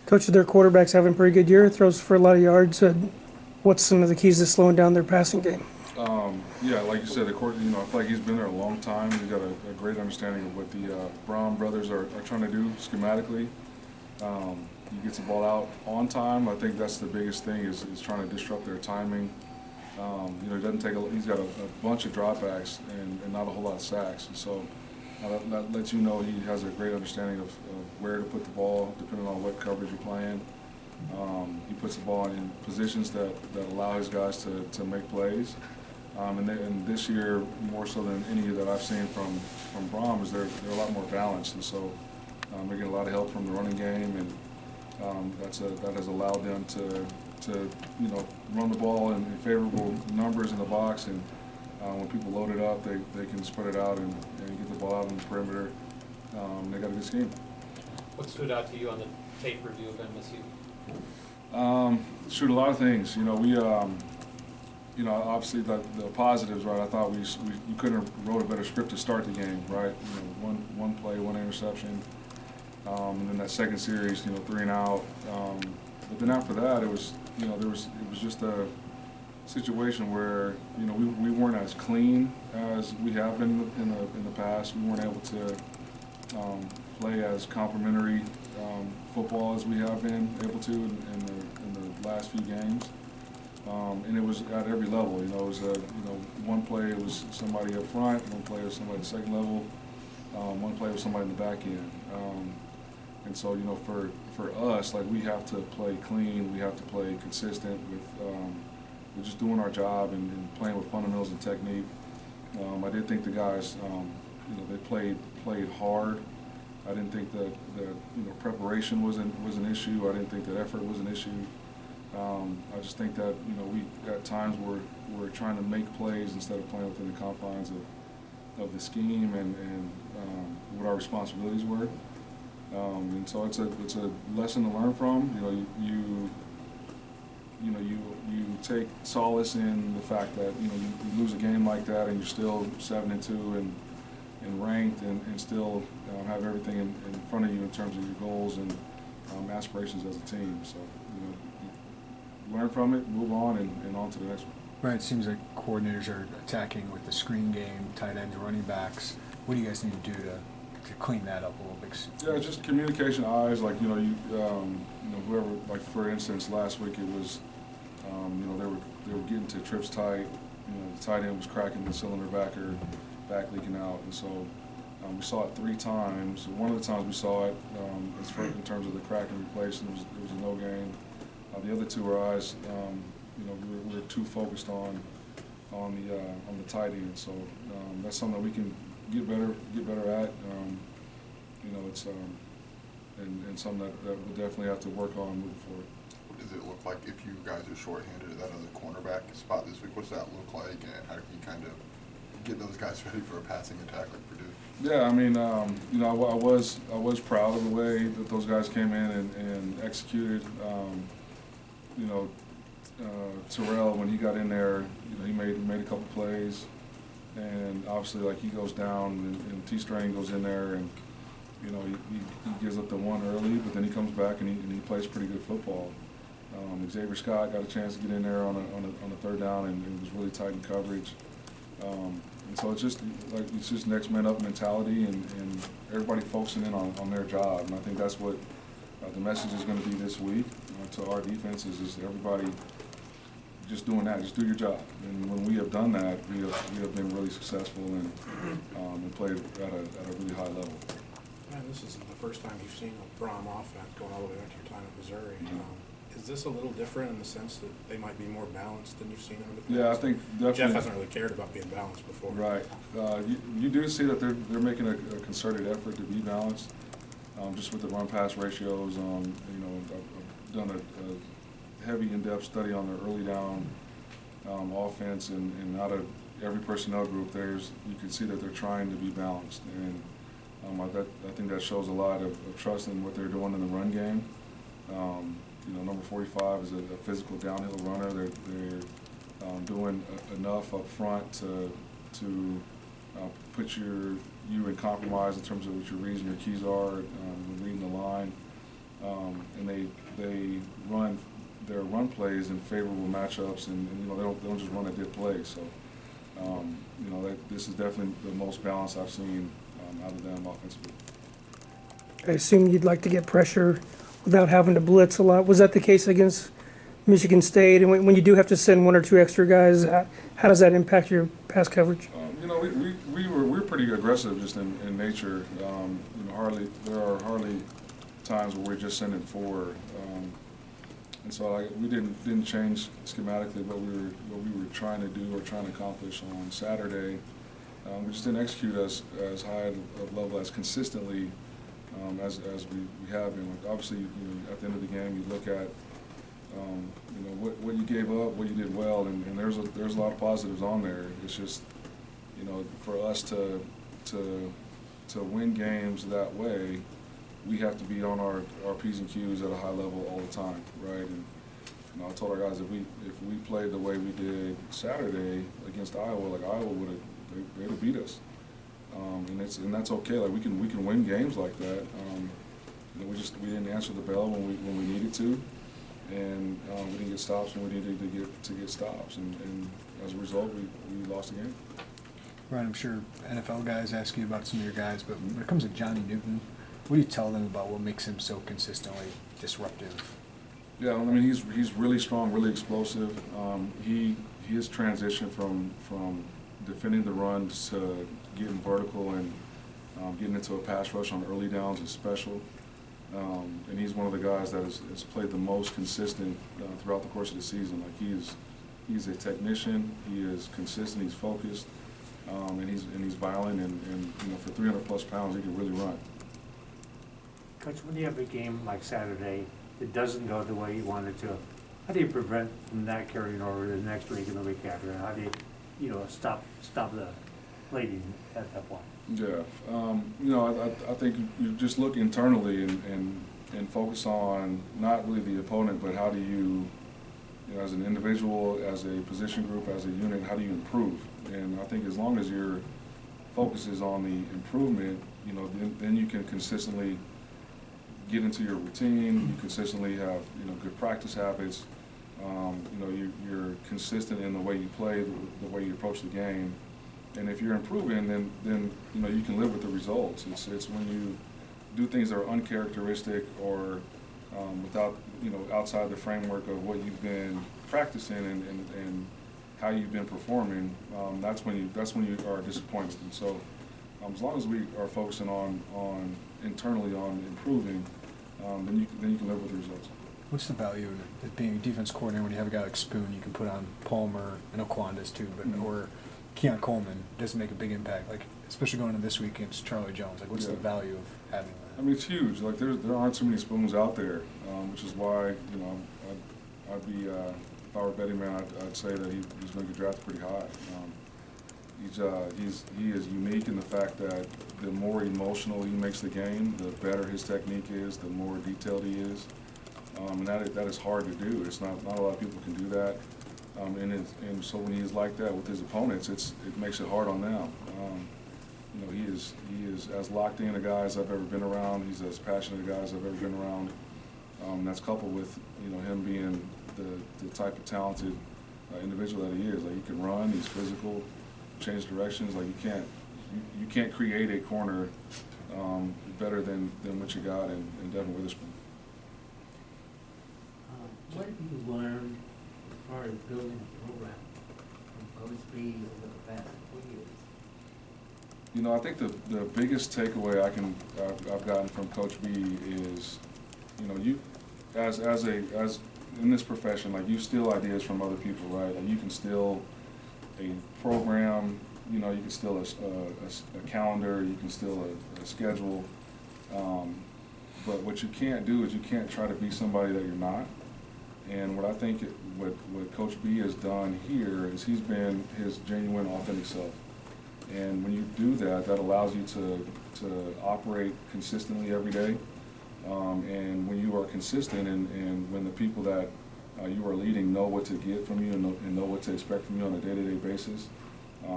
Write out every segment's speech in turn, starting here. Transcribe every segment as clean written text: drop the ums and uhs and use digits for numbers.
Coach, their quarterback's having a pretty good year, throws for a lot of yards. What's some of the keys to slowing down their passing game? Yeah, like you said, I feel like he's been there a long time. He's got a great understanding of what the Brown brothers are trying to do schematically. He gets the ball out on time. I think that's the biggest thing is trying to disrupt their timing. He doesn't take he's got a bunch of dropbacks and not a whole lot of sacks. And so that lets you know he has a great understanding of where to put the ball, depending on what coverage you're playing. He puts the ball in positions that allow his guys to make plays. And this year, more so than any that I've seen from Brom, is they're a lot more balanced. And so they're getting a lot of help from the running game, and that has allowed them to run the ball in favorable numbers in the box. And when people load it up, they can spread it out and get the ball out on the perimeter. They got a good scheme. What stood out to you on the tape review of MSU? Shoot, a lot of things. Obviously the positives, right? I thought we couldn't have wrote a better script to start the game, right? One play, one interception, and then that second series, 3 and out. But then after that, it was just a situation where we weren't as clean as we have been in the past. We weren't able to play as complementary football as we have been able to in the last few games. And it was at every level. It was one play it was somebody up front, one play was somebody at the second level, one play was somebody in the back end. And so for us, like, we have to play clean, we have to play consistent with just doing our job and playing with fundamentals and technique. I did think the guys, they played hard. I didn't think that preparation was an issue. I didn't think that effort was an issue. I just think that we at times we're trying to make plays instead of playing within the confines of the scheme and what our responsibilities were. And so it's a lesson to learn from. You take solace in the fact that you lose a game like that and you're still 7-2 and ranked and still have everything in front of you in terms of your goals and aspirations as a team. So learn from it, move on, and on to the next one. Right, it seems like coordinators are attacking with the screen game, tight ends, running backs. What do you guys need to do to clean that up a little bit? Yeah, just communication, eyes. Like whoever. Like for instance, last week it was, they were getting to trips tight. The tight end was cracking the cylinder back leaking out, and so we saw it 3 times. One of the times we saw it, in terms of the crack and replace, and it was a no gain. The other 2 were eyes. We were too focused on the tight end. So that's something that we can get better at. It's and something that we'll definitely have to work on moving forward. What does it look like if you guys are shorthanded at that other cornerback spot this week? What's that look like, and how can you kind of get those guys ready for a passing attack like Purdue? Yeah, I mean, I was proud of the way that those guys came in and executed. Terrell, when he got in there, he made a couple plays, and obviously, like, he goes down and T-Strain goes in there, and he gives up the one early, but then he comes back and he plays pretty good football. Xavier Scott got a chance to get in there on a 3rd down and was really tight in coverage. And so it's just next man up mentality and everybody focusing in on their job, and I think that's what the message is going to be this week to our defense is everybody just doing that, just do your job. And when we have done that, we have been really successful and played at a really high level. Man, this isn't the first time you've seen a Brom offense going all the way back to your time at Missouri. Is this a little different in the sense that they might be more balanced than you've seen them in the past? Yeah, I think definitely. Jeff hasn't really cared about being balanced before. Right. You do see that they're making a concerted effort to be balanced, just with the run-pass ratios. I've done a heavy, in-depth study on their early down offense, and out of every personnel group, you can see that they're trying to be balanced, and I think that shows a lot of trust in what they're doing in the run game. Number 45 is a physical downhill runner. They're doing enough up front to put you in compromise in terms of what your reads and your keys are when reading the line. and they run their run plays in favorable matchups, and they don't just run a dip play. So this is definitely the most balance I've seen out of them offensively. I assume you'd like to get pressure without having to blitz a lot. Was that the case against Michigan State? And when you do have to send one or two extra guys, how does that impact your pass coverage? We're pretty aggressive just in nature. There are hardly times where we're just sending four. And so we didn't change schematically what we were trying to do or trying to accomplish on Saturday. We just didn't execute as high of level as consistently as we have been. Like obviously, at the end of the game, you look at what you gave up, what you did well, and there's a lot of positives on there. It's just for us to win games that way, we have to be on our P's and Q's at a high level all the time, right? And I told our guys if we played the way we did Saturday against Iowa, like Iowa they'd have beat us, and that's okay. Like we can win games like that. We didn't answer the bell when we needed to, and we didn't get stops when we needed to get stops, and as a result, we lost the game. Ryan, I'm sure NFL guys ask you about some of your guys, but when it comes to Johnny Newton, what do you tell them about what makes him so consistently disruptive? Yeah, I mean he's really strong, really explosive. He has transitioned from defending the run to getting vertical and getting into a pass rush on early downs is special. And he's one of the guys that has played the most consistent throughout the course of the season. Like he's a technician. He is consistent. He's focused, and he's violent. And for 300+ pounds, he can really run. Coach, when you have a game like Saturday that doesn't go the way you want it to, how do you prevent from that carrying over to the next week and the week after? And how do you stop the bleeding at that point? Yeah, I think you just look internally and focus on not really the opponent, but how do you, as an individual, as a position group, as a unit, how do you improve? And I think as long as your focus is on the improvement, then you can consistently get into your routine. You consistently have good practice habits. You're consistent in the way you play, the way you approach the game. And if you're improving, then you can live with the results. It's when you do things that are uncharacteristic or without outside the framework of what you've been practicing and how you've been performing. That's when you are disappointed. And so, as long as we are focusing on internally on improving, then you can live with the results. What's the value of being a defense coordinator when you have a guy like Spoon? You can put on Palmer and Oquandas too, but or Keon Coleman doesn't make a big impact, like especially going into this week against Charlie Jones. Like, what's the value of having that? I mean, it's huge. Like, there aren't too many Spoons out there, which is why I'd be if I were a betting man, I'd say that he's going to get drafted pretty high. He is unique in the fact that the more emotional he makes the game, the better his technique is, the more detailed he is, and that is hard to do. It's not a lot of people can do that. And so when he's like that with his opponents, it makes it hard on them. He is as locked in a guy as I've ever been around. He's as passionate a guy as I've ever been around. That's coupled with him being the type of talented individual that he is. Like, he can run. He's physical, change directions. Like, you can't create a corner better than what you got in Devin Witherspoon. What have you learned as far as building a program from Coach B over the past 4 years? I think the biggest takeaway I've gotten from Coach B is, you as in this profession, like, you steal ideas from other people, right? Like, you can steal a program, you can steal a calendar, you can steal a schedule, but what you can't do is you can't try to be somebody that you're not. And what I think what Coach B has done here is he's been his genuine, authentic self. And when you do that, that allows you to operate consistently every day. And when you are consistent and when the people that you are leading know what to get from you and know what to expect from you on a day-to-day basis,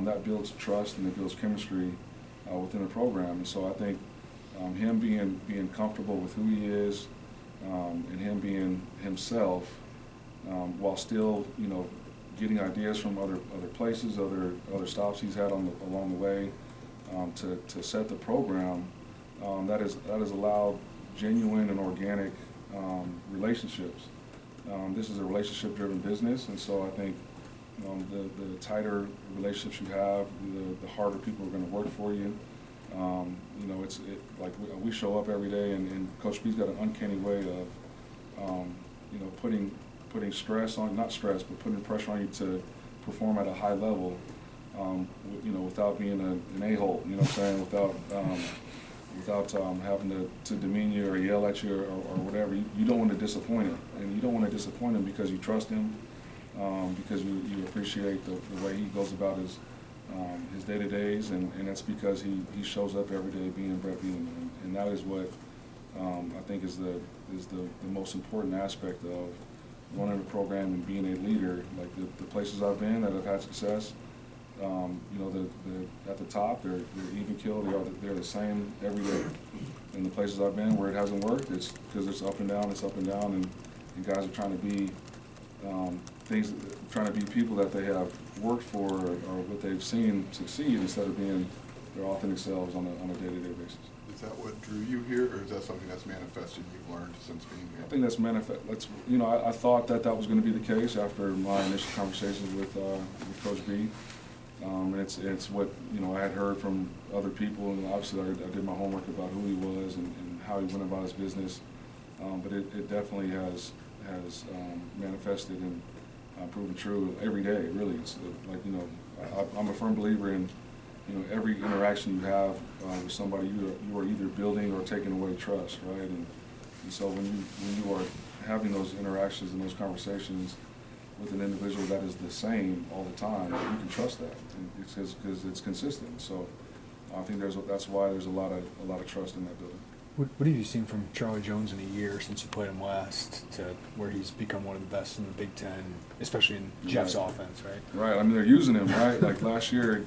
that builds trust and it builds chemistry within the program. And so I think him being comfortable with who he is, and him being himself, while still, getting ideas from other places, other stops he's had along the way, to set the program, that has allowed genuine and organic relationships. This is a relationship-driven business, and so I think the tighter relationships you have, the harder people are going to work for you. Like we show up every day, and Coach B's got an uncanny way of, putting stress on, not stress, but putting pressure on you to perform at a high level, without being an a-hole, you know what I'm saying, without having to demean you or yell at you or whatever. You don't want to disappoint him, and you don't want to disappoint him because you trust him, because you appreciate the way he goes about his day-to-days, and that's because he shows up every day being Brett Beeman, and that is what I think is the most important aspect of running a program and being a leader. Like the places I've been that have had success, at the top, they're even keel. They're the same every day. And the places I've been where it hasn't worked, it's because it's up and down, and guys are trying to be trying to be people that they have worked for or what they've seen succeed instead of being their authentic selves on a day-to-day basis. Is that what drew you here, or is that something that's manifested you've learned since being here? I think that's I thought that was going to be the case after my initial conversations with Coach B. And it's what I had heard from other people, and obviously I did my homework about who he was and how he went about his business. But it definitely has manifested and proven true every day. Really, it's I'm a firm believer in every interaction you have with somebody, you are either building or taking away trust, right? And so when you are having those interactions and those conversations with an individual that is the same all the time, you can trust that, because it's consistent. So I think that's why there's a lot of trust in that building. What have you seen from Charlie Jones in a year since you played him last to where he's become one of the best in the Big Ten, especially in Jeff's offense, right? Right. I mean, they're using him, right? Like last year,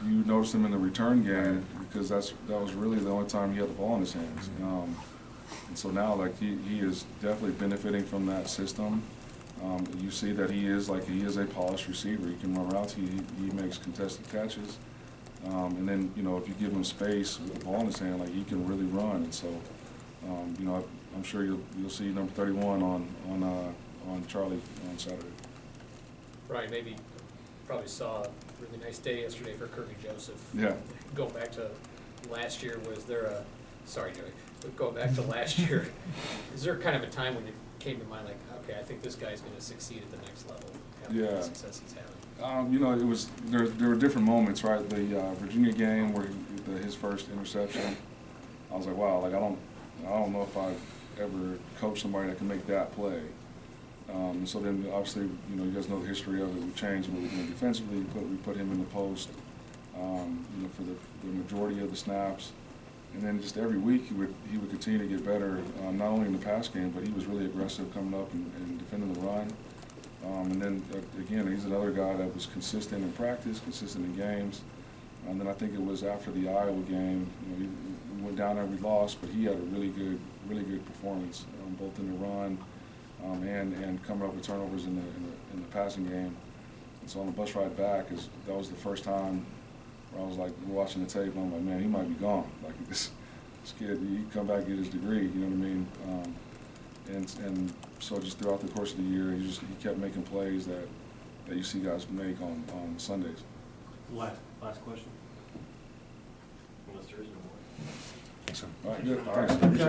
you noticed him in the return game because that was really the only time he had the ball in his hands. And so now, like he is definitely benefiting from that system. You see that he is a polished receiver. He can run routes. He makes contested catches. And then, if you give him space with the ball in his hand, like he can really run. And so, I'm sure you'll see number 31 on Charlie on Saturday. Right, maybe probably saw a really nice day yesterday for Kirby Joseph. Yeah. Going back to last year, sorry, Joey, but going back to last year, is there kind of a time when it came to mind like, okay, I think this guy's going to succeed at the next level? Yeah. The success he's having. It was there were different moments, right? The Virginia game where his first interception, I was like, wow, like I don't know if I've ever coached somebody that can make that play. And so then obviously, you guys know the history of it. We changed what we did defensively. We put him in the post, for the majority of the snaps. And then just every week he would continue to get better, not only in the pass game, but he was really aggressive coming up and defending the run. And then again, he's another guy that was consistent in practice, consistent in games. And then I think it was after the Iowa game, we went down there, we lost, but he had a really good performance, both in the run and coming up with turnovers in the passing game. And so on the bus ride back, that was the first time where I was like watching the tape, and I'm like, man, he might be gone. Like this kid, he come back and get his degree. You know what I mean? And so just throughout the course of the year, he kept making plays that you see guys make on Sundays. Last question. Unless there is no more. Thanks, man. All right, good. Thanks.